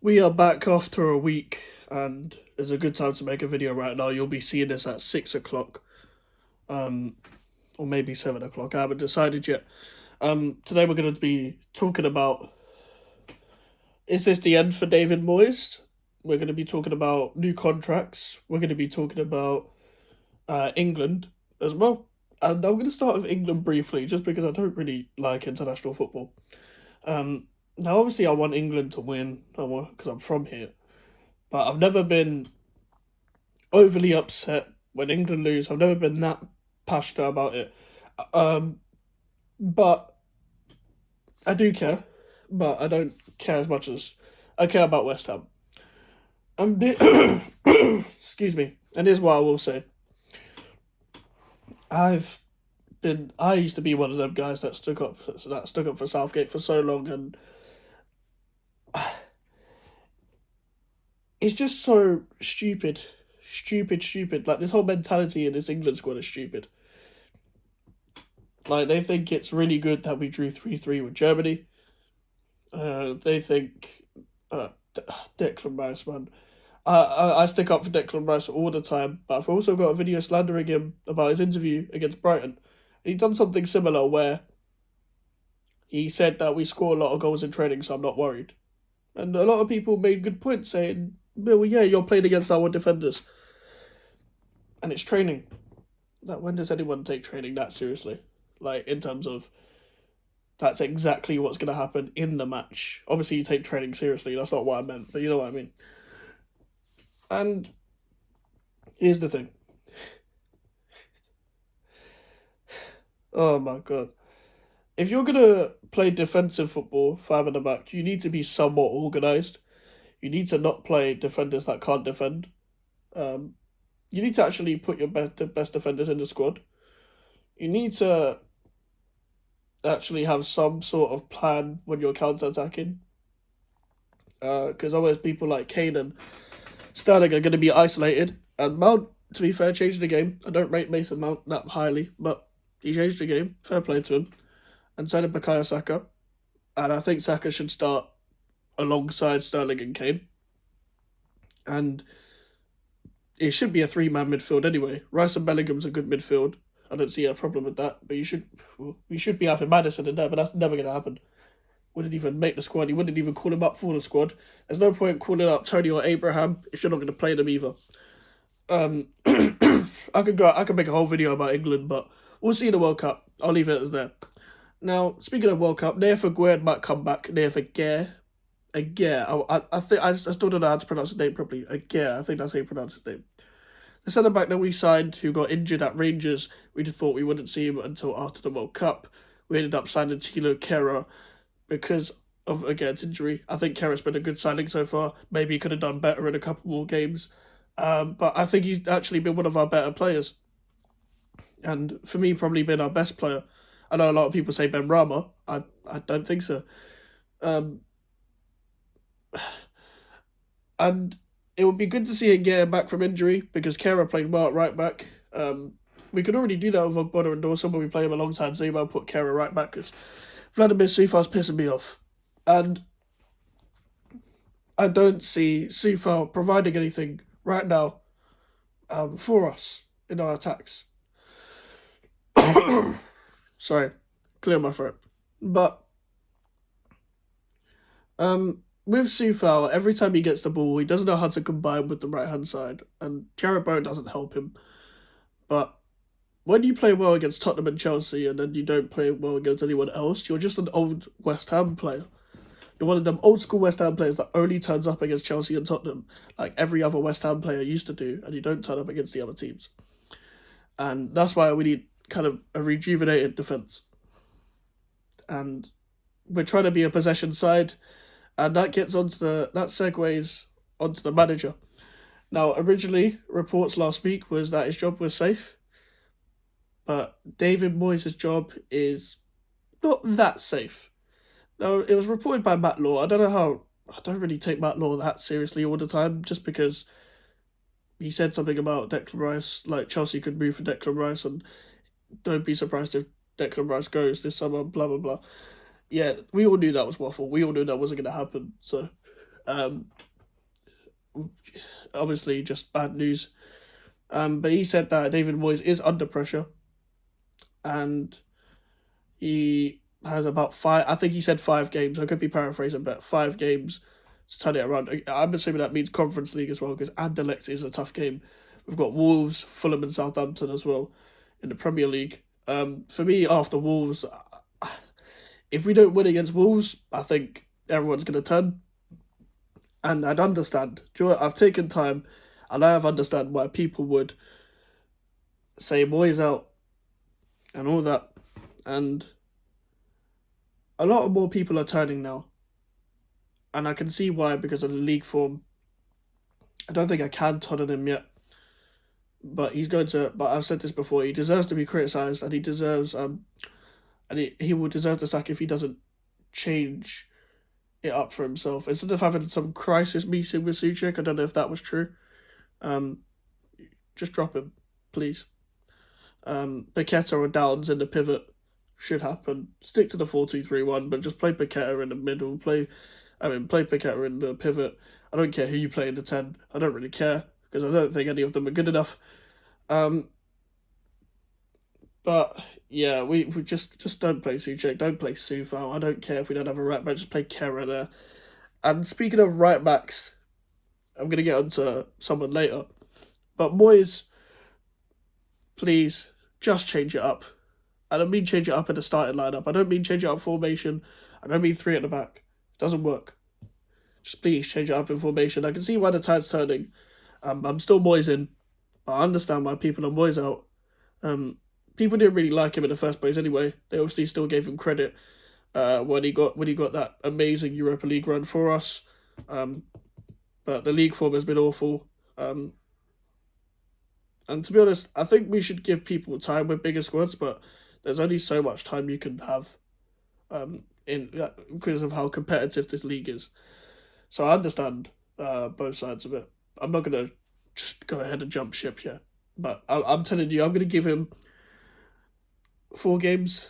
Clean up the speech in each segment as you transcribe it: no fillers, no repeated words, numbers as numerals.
We are back after a week, and it's a good time to make a video right now. You'll be seeing this at 6 o'clock, um, or maybe 7 o'clock. I haven't decided yet. Today we're going to be talking about: is this the end for David Moyes? We're going to be talking about new contracts. We're going to be talking about England as well. And I'm going to start with England briefly, just because I don't really like international football. Now, obviously, I want England to win because I'm from here. But I've never been overly upset when England lose. I've never been that passionate about it. Um, but I do care. But I don't care as much as I care about West Ham. Excuse me. And here's what I will say. I used to be one of them guys that stuck up for Southgate for so long, and it's just so stupid. Like, this whole mentality in this England squad is stupid. Like, they think it's really good that we drew 3-3 with Germany. They think Declan Rice, man. I stick up for Declan Rice all the time, but I've also got a video slandering him about his interview against Brighton. He done something similar where he said that we score a lot of goals in training, so I'm not worried. And a lot of people made good points saying, well, yeah, you're playing against our defenders. And it's training. Like, when does anyone take training that seriously? Like, in terms of that's exactly what's going to happen in the match. Obviously, you take training seriously. That's not what I meant, but you know what I mean. And here's the thing. Oh my god. If you're going to play defensive football, five in the back, you need to be somewhat organised. You need to not play defenders that can't defend. Um, you need to actually put your best defenders in the squad. You need to actually have some sort of plan when you're counter attacking. Because otherwise, people like Kane and Sterling are going to be isolated. And Mount, to be fair, changed the game. I don't rate Mason Mount that highly, but he changed the game. Fair play to him. And so did Bukayo Saka. And I think Saka should start alongside Sterling and Kane. And it should be a three-man midfield anyway. Rice and Bellingham's a good midfield. I don't see a problem with that. But we should be having Madison in there, but that's never going to happen. Wouldn't even make the squad. He wouldn't even call him up for the squad. There's no point calling up Tony or Abraham if you're not going to play them either. I could make a whole video about England, but we'll see in the World Cup. I'll leave it as there. Now, speaking of World Cup, Nefa Guerd might come back. Nefa Guerd. I think I still don't know how to pronounce his name properly. Aguirre, I think that's how you pronounce his name. The centre back that we signed, who got injured at Rangers, we just thought we wouldn't see him until after the World Cup. We ended up signing Tilo Kehrer because of Aguirre's injury. I think Kehra's been a good signing so far. Maybe he could have done better in a couple more games. But I think he's actually been one of our better players. And for me, probably been our best player. I know a lot of people say Ben Rama. I don't think so. Um, and it would be good to see Aguirre back from injury because Kehrer played well at right back. We could already do that with Ogbonna and Dawson when we play him alongside Zuma, put Kehrer right back because Vladimir Sufar's pissing me off. And I don't see Sufar providing anything right now for us in our attacks. Sorry, clear my throat. But with Sufal, every time he gets the ball, he doesn't know how to combine with the right hand side, and Jarrett Bowen doesn't help him. But when you play well against Tottenham and Chelsea, and then you don't play well against anyone else, you're just an old West Ham player. You're one of them old school West Ham players that only turns up against Chelsea and Tottenham, like every other West Ham player used to do, and you don't turn up against the other teams. And that's why we need kind of a rejuvenated defence. And we're trying to be a possession side, and that segues onto the manager. Now, originally, reports last week was that his job was safe, but David Moyes' job is not that safe. Now, it was reported by Matt Law. I don't really take Matt Law that seriously all the time, just because he said something about Declan Rice, like Chelsea could move for Declan Rice, and don't be surprised if Declan Rice goes this summer, blah, blah, blah. Yeah, we all knew that was waffle. We all knew that wasn't going to happen. So, Um, Obviously, just bad news. But he said that David Moyes is under pressure, and he has about five. I think he said 5 games. I could be paraphrasing, but 5 games to turn it around. I'm assuming that means Conference League as well, because Anderlecht is a tough game. We've got Wolves, Fulham, and Southampton as well in the Premier League. For me, after Wolves, if we don't win against Wolves, I think everyone's going to turn. And I'd understand. Do you know what? I've taken time, and I have understand why people would say Moyes out and all that. And a lot of more people are turning now. And I can see why, because of the league form. I don't think I can turn on him yet. But he's going to. But I've said this before. He deserves to be criticised, and he deserves. And he will deserve the sack if he doesn't change it up for himself. Instead of having some crisis meeting with Suchek, I don't know if that was true. Just drop him, please. Paqueta or Downs in the pivot should happen. Stick to the 4-2-3-1, but just play Paqueta in the middle. Play Paqueta in the pivot. I don't care who you play in the 10. I don't really care, because I don't think any of them are good enough. But yeah, we just don't play Suchek, don't play Sufal. I don't care if we don't have a right back, just play Kera there. And speaking of right backs, I'm gonna get onto someone later. But Moyes, please just change it up. I don't mean change it up in the starting lineup. I don't mean change it up formation. I don't mean 3 at the back. It doesn't work. Just please change it up in formation. I can see why the tide's turning. I'm still Moyes in, but I understand why people are Moyes out. People didn't really like him in the first place anyway. They obviously still gave him credit when he got that amazing Europa League run for us. But the league form has been awful. And to be honest, I think we should give people time with bigger squads, but there's only so much time you can have because of how competitive this league is. So I understand both sides of it. I'm not going to just go ahead and jump ship yet. But I'm telling you, I'm going to give him 4 games.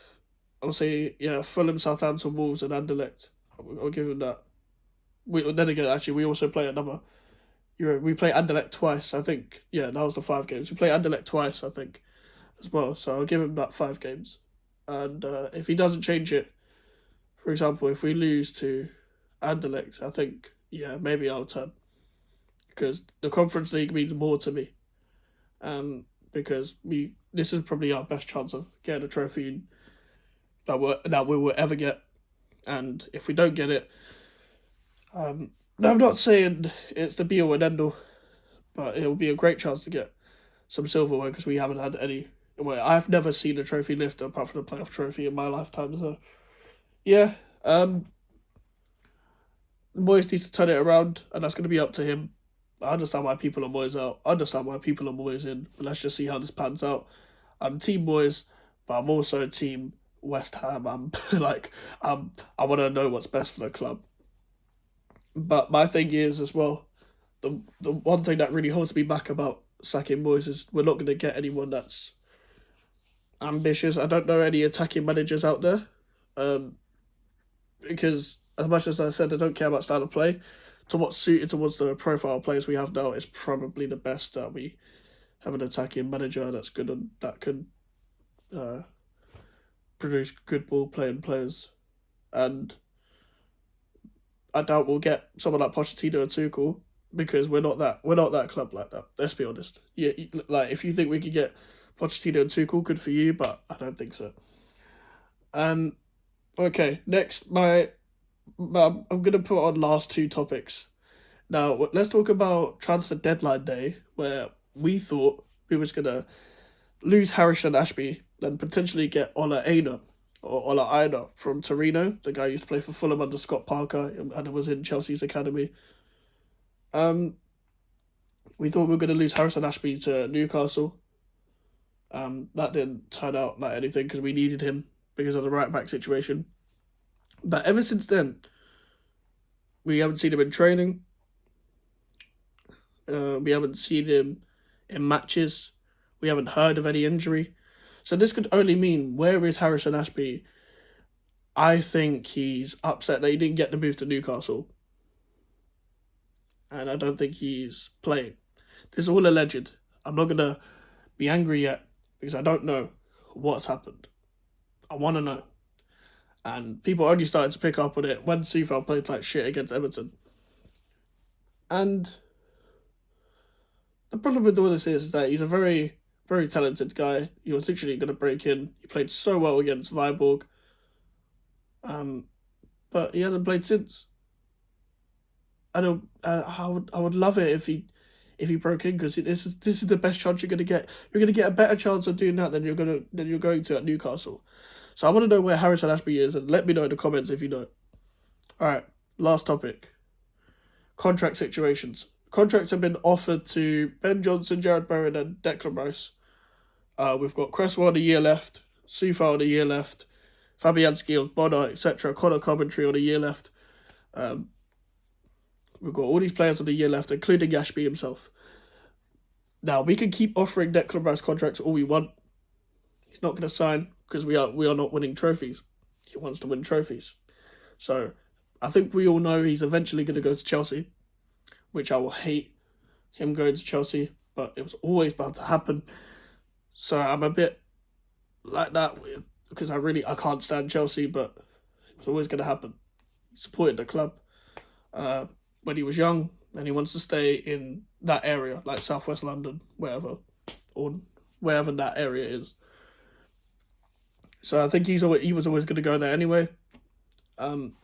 I'll say, Fulham, Southampton, Wolves, and Anderlecht. I'll give him that. Then again, actually, we also play another. We play Anderlecht twice, I think. Yeah, that was the 5 games. We play Anderlecht twice, I think, as well. So I'll give him that 5 games. And if he doesn't change it, for example, if we lose to Anderlecht, I think, maybe I'll turn. Because the Conference League means more to me. Because this is probably our best chance of getting a trophy that we will ever get. And if we don't get it, I'm not saying it's the be all and end all, but it will be a great chance to get some silverware, because we haven't had any. Well, I've never seen a trophy lift apart from the playoff trophy in my lifetime. So, yeah, Moyes needs to turn it around, and that's going to be up to him. I understand why people are Moyes out. I understand why people are Moyes in. But let's just see how this pans out. I'm Team Moyes, but I'm also Team West Ham. I want to know what's best for the club. But my thing is as well, the one thing that really holds me back about sacking Moyes is we're not going to get anyone that's ambitious. I don't know any attacking managers out there, because as much as I said I don't care about style of play, to what's suited towards the profile of players we have now is probably the best that we have an attacking manager that's good and that can produce good ball playing players. And I doubt we'll get someone like Pochettino or Tuchel, because we're not that club like that. Let's be honest. Yeah, like if you think we could get Pochettino and Tuchel, good for you, but I don't think so. Okay, next I'm gonna put on last 2 topics. Now let's talk about transfer deadline day, where we thought we was gonna lose Harrison Ashby, then potentially get Ola Aina from Torino, the guy who used to play for Fulham under Scott Parker and was in Chelsea's academy. We thought we were going to lose Harrison Ashby to Newcastle. That didn't turn out like anything, because we needed him because of the right back situation. But ever since then, we haven't seen him in training. We haven't seen him in matches. We haven't heard of any injury. So this could only mean, where is Harrison Ashby? I think he's upset that he didn't get the move to Newcastle. and I don't think he's playing. This is all alleged. I'm not gonna be angry yet because I don't know what's happened. I want to know, and people only started to pick up on it when Sufal played like shit against Everton. And the problem with all this is that he's a very, very talented guy. He was literally going to break in. He played so well against Viborg, but he hasn't played since. I don't. I would love it if he broke in, because this is the best chance you're gonna get. You're gonna get a better chance of doing that than you're going to at Newcastle. So I want to know where Harrison Ashby is, and let me know in the comments if you know. All right, last topic. Contract situations. Contracts have been offered to Ben Johnson, Jared Bowen, and Declan Rice. We've got Cresswell on a year left, Sufal on a year left, Fabianski, Bonner, etc. Connor Coventry on a year left. We've got all these players on a year left, including Ashby himself. Now, we can keep offering Declan Rice contracts all we want. He's not going to sign because we are not winning trophies. He wants to win trophies. So I think we all know he's eventually going to go to Chelsea, which I will hate him going to Chelsea, but it was always bound to happen. So I'm a bit like that because I can't stand Chelsea, but it was always going to happen. He supported the club when he was young, and he wants to stay in that area, like Southwest London, wherever, or wherever that area is. So I think he was always going to go there anyway.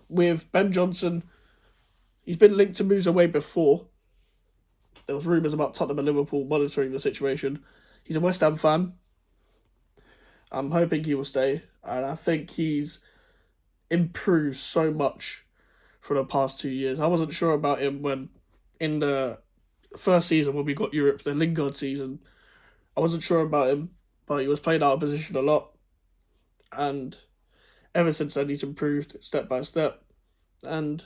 With Ben Johnson, he's been linked to moves away before. There was rumours about Tottenham and Liverpool monitoring the situation. He's a West Ham fan. I'm hoping he will stay, and I think he's improved so much for the past 2 years. I wasn't sure about him when in the first season when we got Europe, the Lingard season. I wasn't sure about him, but he was playing out of position a lot, and ever since then he's improved step by step. And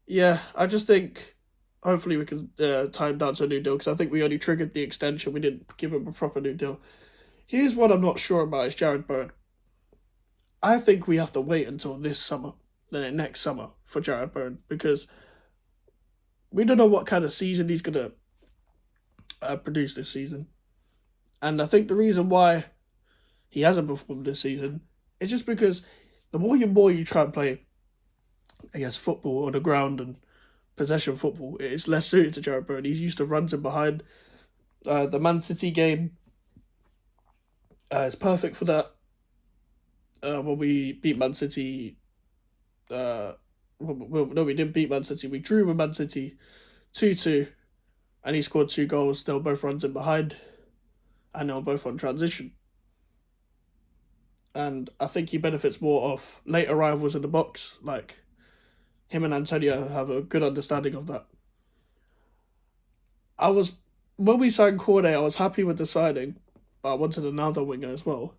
yeah, I just think hopefully we can tie him down to a new deal, because I think we only triggered the extension. We didn't give him a proper new deal. Here's what I'm not sure about is Jared Bowen. I think we have to wait until this summer, then next summer, for Jared Bowen, because we don't know what kind of season he's going to produce this season. And I think the reason why he hasn't performed this season is just because the more you try and play, I guess, football on the ground and possession football, it's less suited to Jared Bowen. He's used to runs in behind. The Man City game is perfect for that. When we beat Man City, no, we didn't beat Man City. We drew with Man City 2-2, and he scored 2 goals. They were both runs in behind, and they were both on transition. And I think he benefits more of late arrivals in the box. Like, him and Antonio have a good understanding of that. When we signed Corday, I was happy with the signing, but I wanted another winger as well.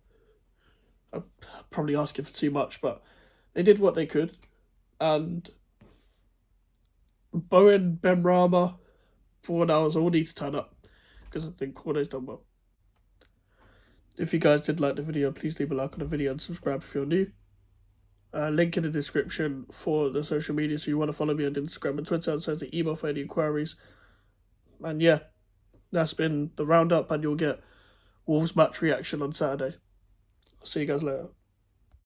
I'm probably asking for too much, but they did what they could. And Bowen, Benrahma, Forward hours all need to turn up, because I think Corday's done well. If you guys did like the video, please leave a like on the video and subscribe if you're new. Link in the description for the social media, so you want to follow me on Instagram and Twitter, and send the email for any inquiries. And yeah, that's been the roundup, and you'll get Wolves match reaction on Saturday. I'll see you guys later.